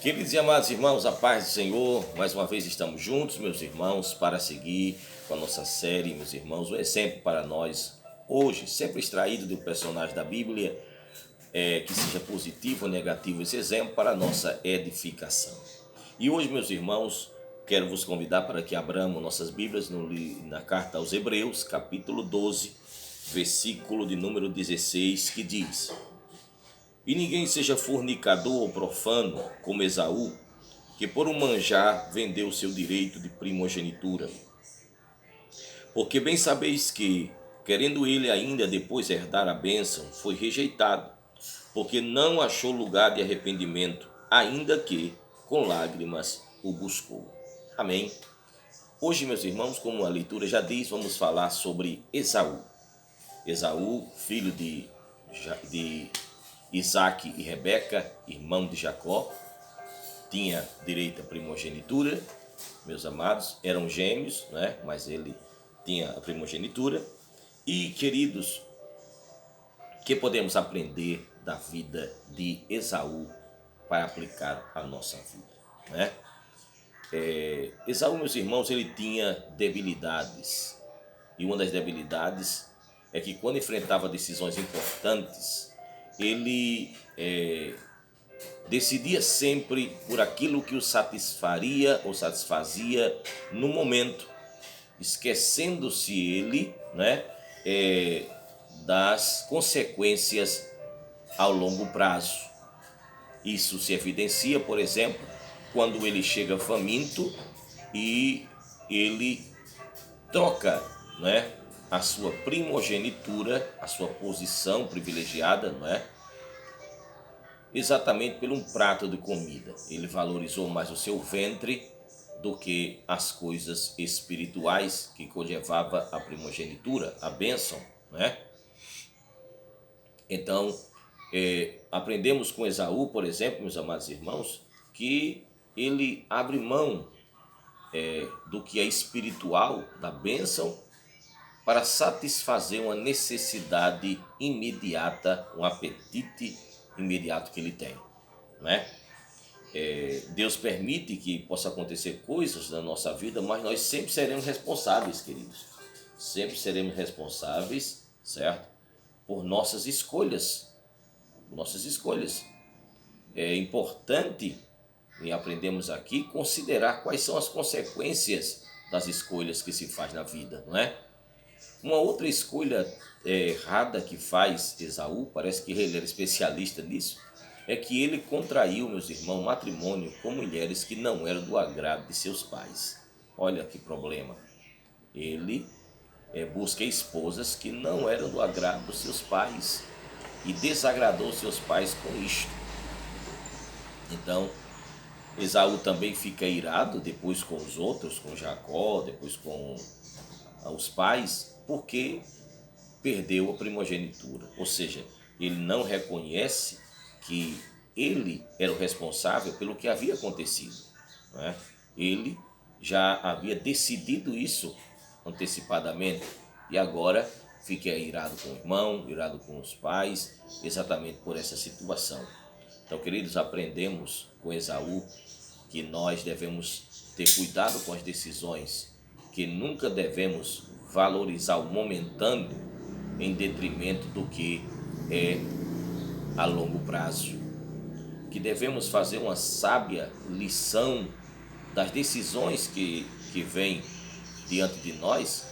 Queridos e amados irmãos, a paz do Senhor, mais uma vez estamos juntos, meus irmãos, para seguir com a nossa série, meus irmãos, um exemplo para nós, hoje, sempre extraído do personagem da Bíblia, que seja positivo ou negativo esse exemplo para a nossa edificação. E hoje, meus irmãos, quero vos convidar para que abramos nossas Bíblias na carta aos Hebreus, capítulo 12, versículo de número 16, que diz: E ninguém seja fornicador ou profano, como Esaú, que por um manjar vendeu o seu direito de primogenitura. Porque bem sabeis que, querendo ele ainda depois herdar a bênção, foi rejeitado, porque não achou lugar de arrependimento, ainda que com lágrimas o buscou. Amém. Hoje, meus irmãos, como a leitura já diz, vamos falar sobre Esaú. Esaú, filho de Isaac e Rebeca, irmão de Jacó, tinha direito à primogenitura, meus amados, eram gêmeos, né? Mas ele tinha a primogenitura. E, queridos, que podemos aprender da vida de Esaú para aplicar a nossa vida, né? Esaú, meus irmãos, ele tinha debilidades. E uma das debilidades é que quando enfrentava decisões importantes, ele decidia sempre por aquilo que o satisfaria ou satisfazia no momento, esquecendo-se ele, né, das consequências ao longo prazo. Isso se evidencia, por exemplo, quando ele chega faminto e ele troca, né, a sua primogenitura, a sua posição privilegiada, não é? Exatamente por um prato de comida. Ele valorizou mais o seu ventre do que as coisas espirituais que conllevava a primogenitura, a bênção, né? Então, aprendemos com Esaú, por exemplo, meus amados irmãos, que ele abre mão do que é espiritual, da bênção, para satisfazer uma necessidade imediata, um apetite imediato que ele tem, né? Deus permite que possa acontecer coisas na nossa vida, mas nós sempre seremos responsáveis, queridos. Sempre seremos responsáveis, certo? Por nossas escolhas. Nossas escolhas. É importante, e aprendemos aqui, considerar quais são as consequências das escolhas que se faz na vida, não é? Uma outra escolha errada que faz Esaú, parece que ele era especialista nisso, é que ele contraiu, meus irmãos, matrimônio com mulheres que não eram do agrado de seus pais. Olha que problema. Ele busca esposas que não eram do agrado dos seus pais e desagradou seus pais com isto. Então, Esaú também fica irado depois com os outros, com Jacó, depois com os pais, porque perdeu a primogenitura. Ou seja, ele não reconhece que ele era o responsável pelo que havia acontecido, né? Ele já havia decidido isso antecipadamente e agora fica irado com o irmão, irado com os pais, exatamente por essa situação. Então, queridos, aprendemos com Esaú que nós devemos ter cuidado com as decisões, que nunca devemos valorizar o momentâneo em detrimento do que é a longo prazo. Que devemos fazer uma sábia lição das decisões que vêm diante de nós,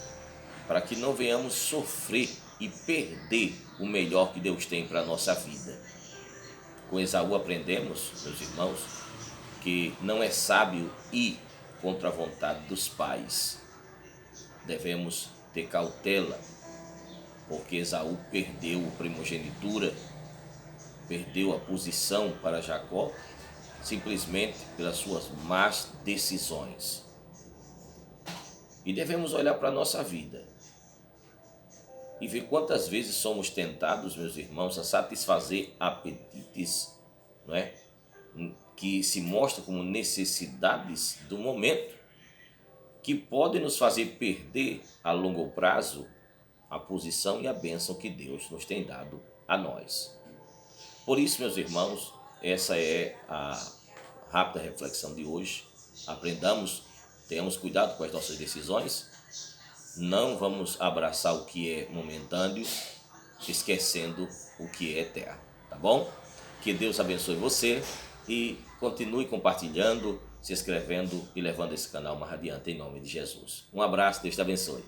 para que não venhamos sofrer e perder o melhor que Deus tem para a nossa vida. Com Esaú aprendemos, meus irmãos, que não é sábio ir contra a vontade dos pais. Devemos ter cautela, porque Esaú perdeu a primogenitura, perdeu a posição para Jacó, simplesmente pelas suas más decisões. E devemos olhar para a nossa vida e ver quantas vezes somos tentados, meus irmãos, a satisfazer apetites, não é? Que se mostram como necessidades do momento, que podem nos fazer perder a longo prazo a posição e a bênção que Deus nos tem dado a nós. Por isso, meus irmãos, essa é a rápida reflexão de hoje. Aprendamos, tenhamos cuidado com as nossas decisões. Não vamos abraçar o que é momentâneo, esquecendo o que é eterno, tá bom? Que Deus abençoe você e continue compartilhando, se inscrevendo e levando esse canal mais adiante em nome de Jesus. Um abraço, Deus te abençoe.